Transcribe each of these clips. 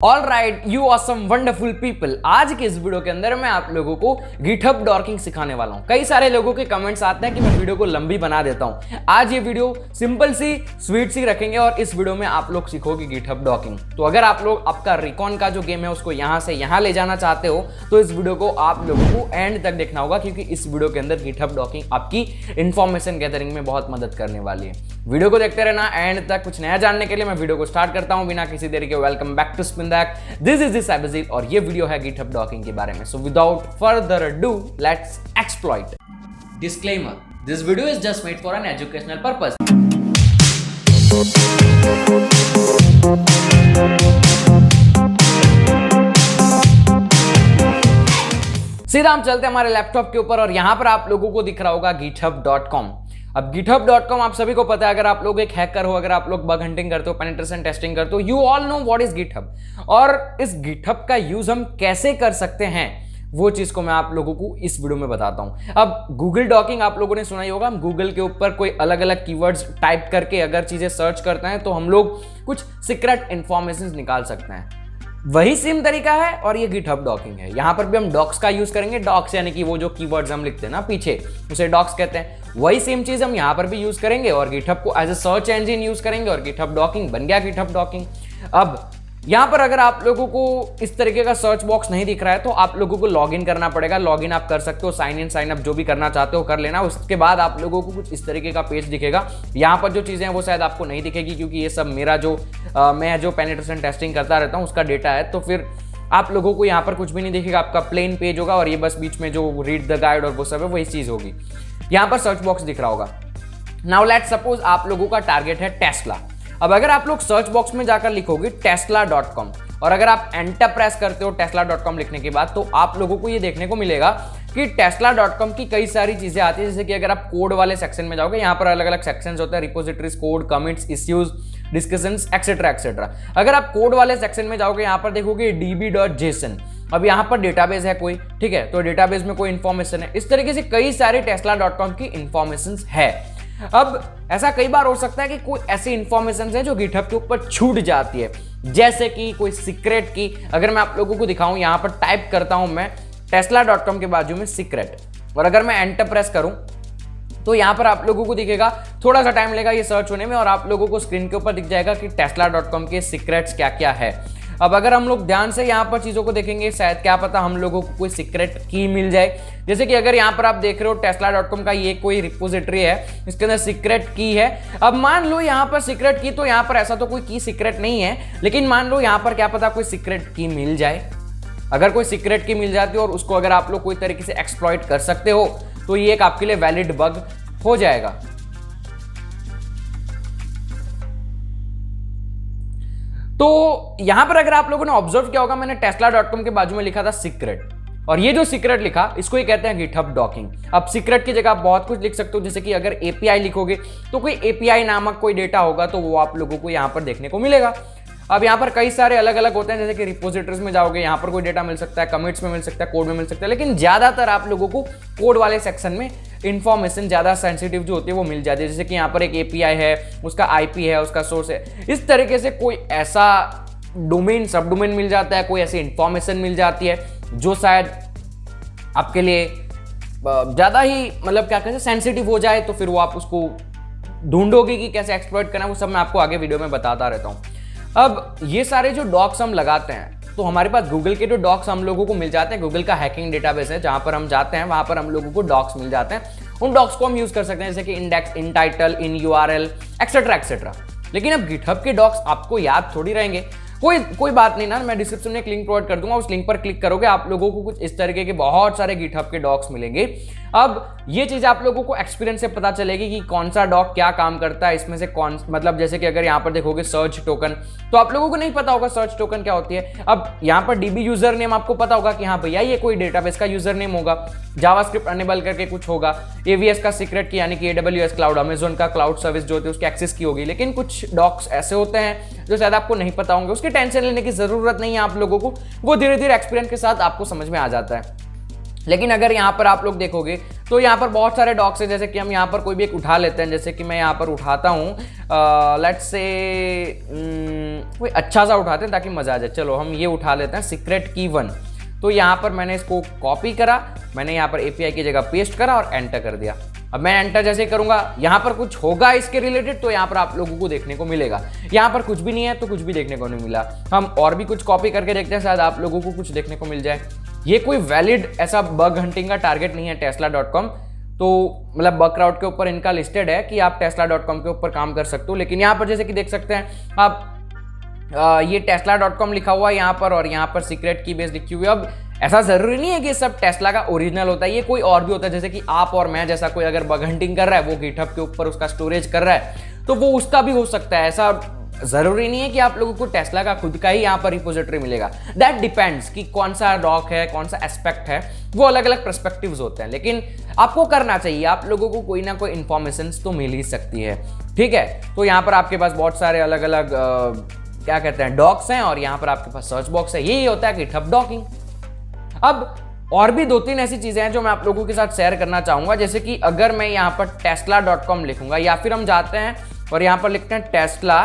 All right you awesome wonderful people. आज के इस वीडियो के अंदर मैं आप लोगों को गिटहब डॉकिंग सिखाने वाला हूं। कई सारे लोगों के कमेंट्स आते हैं कि मैं वीडियो को लंबी बना देता हूं। आज ये वीडियो सिंपल सी स्वीट सी रखेंगे और इस वीडियो में आप लोग सीखोगे गिटहब डॉकिंग। तो अगर आप लोग आपका रिकॉन का जो गेम है उसको यहां से यहां ले जाना चाहते हो तो इस वीडियो को आप लोगों को एंड तक देखना होगा, क्योंकि इस वीडियो के अंदर गिटहब डॉकिंग आपकी इंफॉर्मेशन गैदरिंग में बहुत मदद करने वाली है। वीडियो को देखते रहना एंड तक। कुछ नया जानने के लिए मैं वीडियो को स्टार्ट करता हूं बिना किसी देरी के। Welcome back to Spindack, this is Cyberzeal और ये वीडियो है गिटहब डॉकिंग के बारे में। So without further ado let's exploit. Disclaimer, this video is just made for an educational purpose. सीधा हम चलते हैं हमारे लैपटॉप के ऊपर और यहां पर आप लोगों को दिख रहा होगा github.com। अब github.com आप सभी को पता है, अगर आप लोग एक हैकर हो, अगर आप लोग बग हंटिंग करते हो, पेनिट्रेशन टेस्टिंग करते हो, you all know what is GitHub. और इस गिटहब का यूज हम कैसे कर सकते हैं वो चीज को मैं आप लोगों को इस वीडियो में बताता हूं। अब गूगल डॉकिंग आप लोगों ने सुना ही होगा। हम गूगल के ऊपर कोई अलग अलग कीवर्ड्स टाइप करके अगर चीजें सर्च करते हैं तो हम लोग कुछ सीक्रेट इंफॉर्मेशन निकाल सकते हैं। वही सेम तरीका है और ये गिटहब डॉकिंग है। यहां पर भी हम डॉक्स का यूज करेंगे। डॉक्स यानी कि वो जो कीवर्ड्स हम लिखते हैं ना पीछे, उसे डॉक्स कहते हैं। वही सेम चीज हम यहां पर भी यूज करेंगे और गिटहब को as a search engine use करेंगे और गिटहब डॉकिंग बन गया गिटहब डॉकिंग। अब यहां पर अगर आप लोगों को इस तरीके का सर्च बॉक्स नहीं दिख रहा है तो आप लोगों को लॉगिन करना पड़ेगा। लॉगिन आप कर सकते हो, साइन इन साइन अप जो भी करना चाहते हो कर लेना। उसके बाद आप लोगों को कुछ इस तरीके का पेज दिखेगा। यहाँ पर जो चीजें हैं वो शायद आपको नहीं दिखेगी, क्योंकि ये सब मेरा जो मैं जो पेनिट्रेशन टेस्टिंग करता रहता हूँ उसका डेटा है। तो फिर आप लोगों को यहाँ पर कुछ भी नहीं दिखेगा, आपका प्लेन पेज होगा और ये बस बीच में जो रीड द गाइड और वो सब है वही चीज होगी। यहाँ पर सर्च बॉक्स दिख रहा होगा। नाउ लेट्स सपोज आप लोगों का टारगेट है टेस्ला। अब अगर आप लोग सर्च बॉक्स में जाकर लिखोगे tesla.com और अगर आप एंटर प्रेस करते हो tesla.com लिखने के बाद, तो आप लोगों को ये देखने को मिलेगा कि tesla.com की कई सारी चीजें आती है। जैसे कि अगर आप कोड वाले सेक्शन में जाओगे, यहाँ पर अलग अलग सेक्शंस होते हैं, repositories, code, commits, issues, discussions, etcetera etcetera. अगर आप कोड वाले सेक्शन में जाओगे, यहाँ पर देखोगे db.json। अब यहाँ पर डेटाबेस है कोई, ठीक है, तो डेटाबेस में कोई इंफॉर्मेशन है। इस तरीके से कई सारे tesla.com की इंफॉर्मेशन है। अब ऐसा कई बार हो सकता है कि कोई ऐसी इंफॉर्मेशन है जो गिटहब के ऊपर छूट जाती है, जैसे कि कोई सीक्रेट की। अगर मैं आप लोगों को दिखाऊं, यहां पर टाइप करता हूं मैं tesla.com के बाजू में सीक्रेट और अगर मैं एंटर प्रेस करूं तो यहां पर आप लोगों को दिखेगा। थोड़ा सा टाइम लगेगा ये सर्च होने में और आप लोगों को स्क्रीन के ऊपर दिख जाएगा कि tesla.com के सीक्रेट्स क्या क्या है। अब अगर हम लोग ध्यान से यहाँ पर चीज़ों को देखेंगे, शायद क्या पता हम लोगों को कोई सीक्रेट की मिल जाए। जैसे कि अगर यहाँ पर आप देख रहे हो tesla.com का ये कोई रिपोजिटरी है, इसके अंदर सीक्रेट की है। अब मान लो यहाँ पर सीक्रेट की, तो यहाँ पर ऐसा तो कोई की सीक्रेट नहीं है, लेकिन मान लो यहाँ पर क्या पता कोई सीक्रेट की मिल जाए। अगर कोई सीक्रेट की मिल जाती है और उसको अगर आप लोग कोई तरीके से एक्सप्लॉइट कर सकते हो तो ये एक आपके लिए वैलिड बग हो जाएगा। तो यहां पर अगर आप लोगों ने ऑब्जर्व किया होगा, मैंने tesla.com के बाजू में लिखा था सीक्रेट, और ये जो सीक्रेट लिखा इसको ही कहते हैं गिटहब डॉकिंग। अब सीक्रेट की जगह आप बहुत कुछ लिख सकते हो, जैसे कि अगर एपीआई लिखोगे तो कोई एपीआई नामक कोई डेटा होगा तो वो आप लोगों को यहां पर देखने को मिलेगा। अब यहाँ पर कई सारे अलग अलग होते हैं, जैसे कि रिपोजिटरीज में जाओगे, यहाँ पर कोई डेटा मिल सकता है, कमिट्स में मिल सकता है, कोड में मिल सकता है, लेकिन ज्यादातर आप लोगों को कोड वाले सेक्शन में इंफॉर्मेशन ज्यादा सेंसिटिव जो होती है वो मिल जाती है। जैसे कि यहाँ पर एक एपीआई है, उसका आईपी है, उसका सोर्स है। इस तरीके से कोई ऐसा डोमेन, सब डोमेन मिल जाता है, कोई ऐसी इंफॉर्मेशन मिल जाती है जो शायद आपके लिए ज्यादा ही मतलब क्या कहते हैं सेंसिटिव हो जाए, तो फिर वो आप उसको ढूंढोगे कि कैसे एक्सप्लॉइट करना है। वो सब मैं आपको आगे वीडियो में बताता रहता हूँ। अब ये सारे जो डॉक्स हम लगाते हैं तो हमारे पास गूगल के जो डॉक्स हम लोगों को मिल जाते हैं, गूगल का हैकिंग डेटाबेस है, जहां पर हम जाते हैं वहां पर हम लोगों को डॉक्स मिल जाते हैं। उन डॉक्स को हम यूज कर सकते हैं, जैसे कि इंडेक्स, इन टाइटल, इन यूआरएल, एक्सेट्रा एक्सेट्रा। लेकिन अब गिटहब के डॉक्स आपको याद थोड़ी रहेंगे। कोई बात नहीं ना, मैं डिस्क्रिप्शन में एक लिंक प्रोवाइड कर दूंगा, उस लिंक पर क्लिक करोगे आप लोगों को कुछ इस तरीके के बहुत सारे गिटहब के डॉक्स मिलेंगे। अब ये चीज आप लोगों को एक्सपीरियंस से पता चलेगी कि कौन सा डॉक क्या काम करता है, इसमें से कौन, मतलब जैसे कि अगर यहाँ पर देखोगे सर्च टोकन, तो आप लोगों को नहीं पता होगा सर्च टोकन क्या होती है। अब यहाँ पर डीबी यूजर नेम आपको पता होगा कि हाँ भैया ये कोई डेटाबेस का यूजर नेम होगा, जावास्क्रिप्ट अनेबल करके कुछ होगा, एवीएस का सीक्रेट की यानी कि एडब्ल्यूएस क्लाउड, अमेजोन का क्लाउड सर्विस जो होती है उसकी एक्सेस की होगी। लेकिन कुछ डॉक्स ऐसे होते हैं जो शायद आपको नहीं पता होंगे, उसकी टेंशन लेने की जरूरत नहीं है आप लोगों को, वो धीरे धीरे एक्सपीरियंस के साथ आपको समझ में आ जाता है। लेकिन अगर यहाँ पर आप लोग देखोगे तो यहाँ पर बहुत सारे डॉक्स हैं, जैसे कि हम यहाँ पर कोई भी एक उठा लेते हैं, जैसे कि मैं यहाँ पर उठाता हूँ, लेट्स से कोई अच्छा सा उठाते हैं ताकि मजा आ जाए। चलो हम ये उठा लेते हैं, सीक्रेट की 1। तो यहाँ पर मैंने इसको कॉपी करा, मैंने यहाँ पर API की जगह पेस्ट करा और एंटर कर दिया। अब मैं एंटर जैसे करूंगा यहाँ पर कुछ होगा इसके रिलेटेड, तो यहाँ पर आप लोगों को देखने को मिलेगा। यहाँ पर कुछ भी नहीं है तो कुछ भी देखने को नहीं मिला। हम और भी कुछ कॉपी करके देखते हैं, शायद आप लोगों को कुछ देखने को मिल जाए। ये कोई वैलिड ऐसा बग हंटिंग का टारगेट नहीं है tesla.com, तो मतलब बग क्राउड के ऊपर इनका लिस्टेड है कि आप tesla.com के ऊपर काम कर सकते हो। लेकिन यहाँ पर जैसे कि देख सकते हैं आप, ये tesla.com लिखा हुआ है यहाँ पर, और यहाँ पर सीक्रेट की बेस लिखी हुई है। अब ऐसा जरूरी नहीं है कि सब टेस्ला का ओरिजिनल होता है, ये कोई और भी होता है। जैसे कि आप और मैं जैसा कोई अगर बग हंटिंग कर रहा है, वो गिटहब के ऊपर उसका स्टोरेज कर रहा है, तो वो उसका भी हो सकता है। ऐसा जरूरी नहीं है कि आप लोगों को टेस्ला का खुद का ही यहाँ पर रिपोजिटरी मिलेगा। दैट डिपेंड्स कि कौन सा डॉक है, कौन सा एस्पेक्ट है, वो अलग अलग पर्सपेक्टिव्स होते हैं। लेकिन आपको करना चाहिए, आप लोगों को कोई ना कोई इंफॉर्मेशन तो मिल ही सकती है, ठीक है। तो यहाँ पर आपके पास बहुत सारे अलग अलग क्या कहते हैं डॉक्स हैं, और यहाँ पर आपके पास सर्च बॉक्स है। यही होता है गिटहब डॉकिंग। अब और भी 2-3 ऐसी चीजें हैं जो मैं आप लोगों के साथ शेयर करना चाहूंगा, जैसे कि अगर मैं यहाँ पर tesla.com लिखूंगा, या फिर हम जाते हैं और यहाँ पर लिखते हैं टेस्ला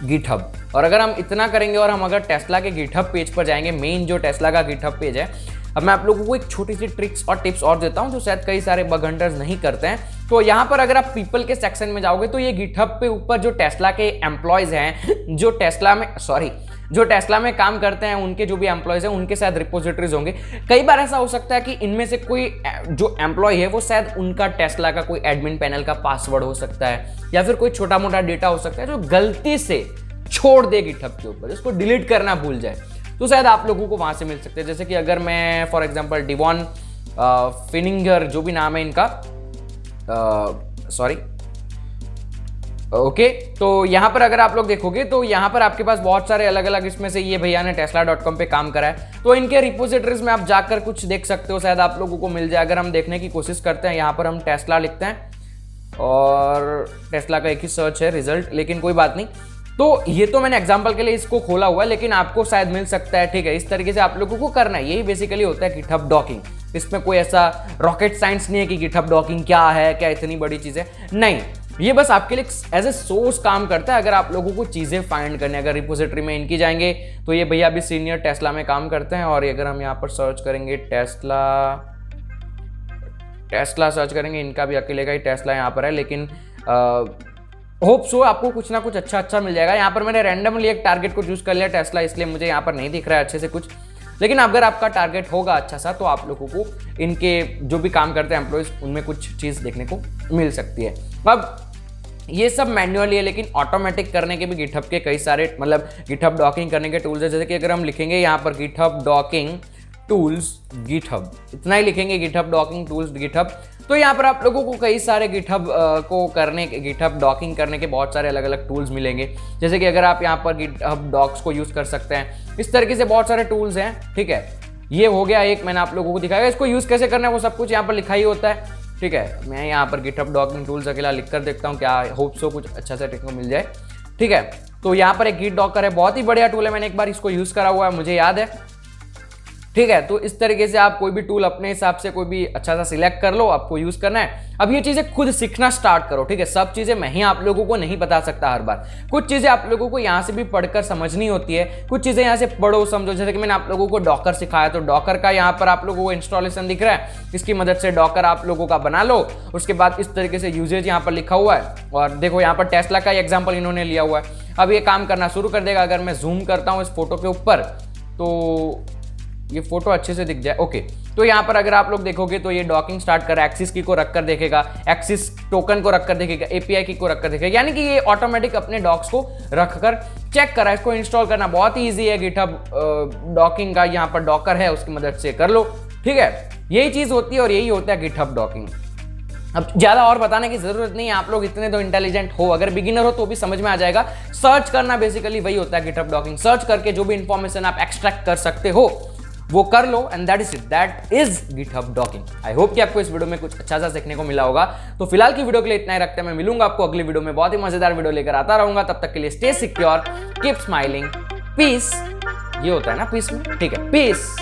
गिटहब, और अगर हम इतना करेंगे और हम अगर टेस्ला के गिटहब पेज पर जाएंगे, मेन जो टेस्ला का गिटहब पेज है। अब मैं आप लोगों को एक छोटी सी ट्रिक्स और टिप्स और देता हूं जो शायद कई सारे बग हंटर्स नहीं करते हैं। तो यहाँ पर अगर आप पीपल के सेक्शन में जाओगे तो ये गिटहब पे ऊपर जो टेस्ला के एम्प्लॉयज हैं, जो टेस्ला में काम करते हैं, उनके जो भी एम्प्लॉयज हैं उनके शायद रिपोजिटरीज होंगे। कई बार ऐसा हो सकता है कि इनमें से कोई जो एम्प्लॉय है वो शायद उनका टेस्ला का कोई एडमिन पैनल का पासवर्ड हो सकता है, या फिर कोई छोटा मोटा डेटा हो सकता है जो गलती से छोड़ दे गिटहब के ऊपर, इसको डिलीट करना भूल जाए, तो शायद आप लोगों को वहां से मिल सकते हैं। जैसे कि अगर मैं फॉर एग्जांपल डिवॉन फिनिंगर, जो भी नाम है इनका, सॉरी, ओके, तो यहाँ पर अगर आप लोग देखोगे तो यहाँ पर आपके पास बहुत सारे अलग अलग, इसमें से ये भैया ने tesla.com पे काम करा है, तो इनके रिपोजिटरीज में आप जाकर कुछ देख सकते हो, शायद आप लोगों को मिल जाए। अगर हम देखने की कोशिश करते हैं, यहाँ पर हम टेस्ला लिखते हैं और टेस्ला का एक ही सर्च है रिजल्ट, लेकिन कोई बात नहीं। तो ये तो मैंने एग्जांपल के लिए इसको खोला हुआ है, लेकिन आपको शायद मिल सकता है, ठीक है। इस तरीके से आप लोगों को करना है, यही बेसिकली होता है गिटहब डॉकिंग। इसमें कोई ऐसा रॉकेट साइंस नहीं है कि गिटहब डॉकिंग क्या है, क्या इतनी बड़ी चीज है, नहीं। ये बस आपके लिए एज ए सोर्स काम करता है। अगर आप लोगों को चीजें फाइंड करनी, अगर रिपोजिटरी में इनकी जाएंगे तो ये भैया भी सीनियर टेस्ला में काम करते हैं, और अगर हम यहाँ पर सर्च करेंगे टेस्ला सर्च करेंगे, इनका भी अकेले का ही टेस्ला यहाँ पर है, लेकिन होप सो आपको कुछ ना कुछ अच्छा मिल जाएगा। यहाँ पर मैंने रैंडमली एक टारगेट को चूज कर लिया टेस्ला, इसलिए मुझे यहाँ पर नहीं दिख रहा है अच्छे से कुछ, लेकिन अगर आपका टारगेट होगा अच्छा सा तो आप लोगों को इनके जो भी काम करते हैं एम्प्लॉयज, उनमें कुछ चीज़ देखने को मिल सकती है। अब ये सब मैन्युअली है, लेकिन ऑटोमेटिक करने के भी गिटहब के कई सारे, मतलब गिटहब डॉकिंग करने के टूल्स है। जैसे कि अगर हम लिखेंगे यहाँ पर गिटहब डॉकिंग टूल्स गिटहब, इतना ही लिखेंगे गिटहब डॉकिंग टूल्स गिटहब, तो यहाँ पर आप लोगों को कई सारे गिटहब को करने के, गिटहब डॉकिंग करने के बहुत सारे अलग अलग टूल्स मिलेंगे। जैसे कि अगर आप यहाँ पर गिटहब डॉक्स को यूज़ कर सकते हैं, इस तरीके से बहुत सारे टूल्स हैं, ठीक है। ये हो गया एक, मैंने आप लोगों को दिखाया। इसको यूज़ कैसे करना है वो सब कुछ यहाँ पर लिखा ही होता है, ठीक है। मैं यहाँ पर गिटहब डॉकिंग टूल्स अकेला लिख कर देखता हूँ, क्या होप सो कुछ अच्छा सा टेक्निक मिल जाए, ठीक है। तो यहाँ पर एक गिट डॉकर है, बहुत ही बढ़िया टूल है, मैंने एक बार इसको यूज़ करा हुआ है, मुझे याद है, ठीक है। तो इस तरीके से आप कोई भी टूल अपने हिसाब से कोई भी अच्छा सा सिलेक्ट कर लो, आपको यूज करना है। अब ये चीजें खुद सीखना स्टार्ट करो, ठीक है। सब चीजें मैं ही आप लोगों को नहीं बता सकता हर बार, कुछ चीजें आप लोगों को यहाँ से भी पढ़कर समझनी होती है, कुछ चीजें यहाँ से पढ़ो समझो। जैसे कि मैंने आप लोगों को डॉकर सिखाया, तो डॉकर का यहाँ पर आप लोगों को इंस्टॉलेशन दिख रहा है, इसकी मदद से डॉकर आप लोगों का बना लो। उसके बाद इस तरीके से यूजेज यहाँ पर लिखा हुआ है, और देखो यहाँ पर टेस्ला का एग्जाम्पल इन्होंने लिया हुआ है। अब ये काम करना शुरू कर देगा। अगर मैं जूम करता हूँ इस फोटो के ऊपर तो ये फोटो अच्छे से दिख जाए, ओके। तो यहाँ पर अगर आप लोग देखोगे तो ये डॉकिंग स्टार्ट कर एक्सिस की को रखकर देखेगा, एक्सिस टोकन को रखकर देखेगा, एपीआई की को रखकर देखेगा, यानी कि ये ऑटोमेटिक अपने डॉक्स को रखकर चेक करा। इसको इंस्टॉल करना बहुत ही ईजी है, गिटहब डॉकिंग का यहाँ पर डॉकर है, उसकी मदद से कर लो, ठीक है। यही चीज होती है और यही होता है गिटहब डॉकिंग। अब ज्यादा और बताने की जरूरत नहीं है, आप लोग इतने तो इंटेलिजेंट हो, अगर बिगिनर हो तो भी समझ में आ जाएगा। सर्च करना बेसिकली वही होता है गिटहब डॉकिंग। सर्च करके जो भी इंफॉर्मेशन आप एक्सट्रैक्ट कर सकते हो वो कर लो, and that is it, that is GitHub dorking. I hope कि आपको इस वीडियो में कुछ अच्छा सा सीखने को मिला होगा। तो फिलहाल की वीडियो के लिए इतना ही रखते हैं, मैं मिलूंगा आपको अगली वीडियो में, बहुत ही मजेदार वीडियो लेकर आता रहूंगा। तब तक के लिए stay secure, keep smiling, peace, ये होता है ना पीस में, ठीक है, पीस।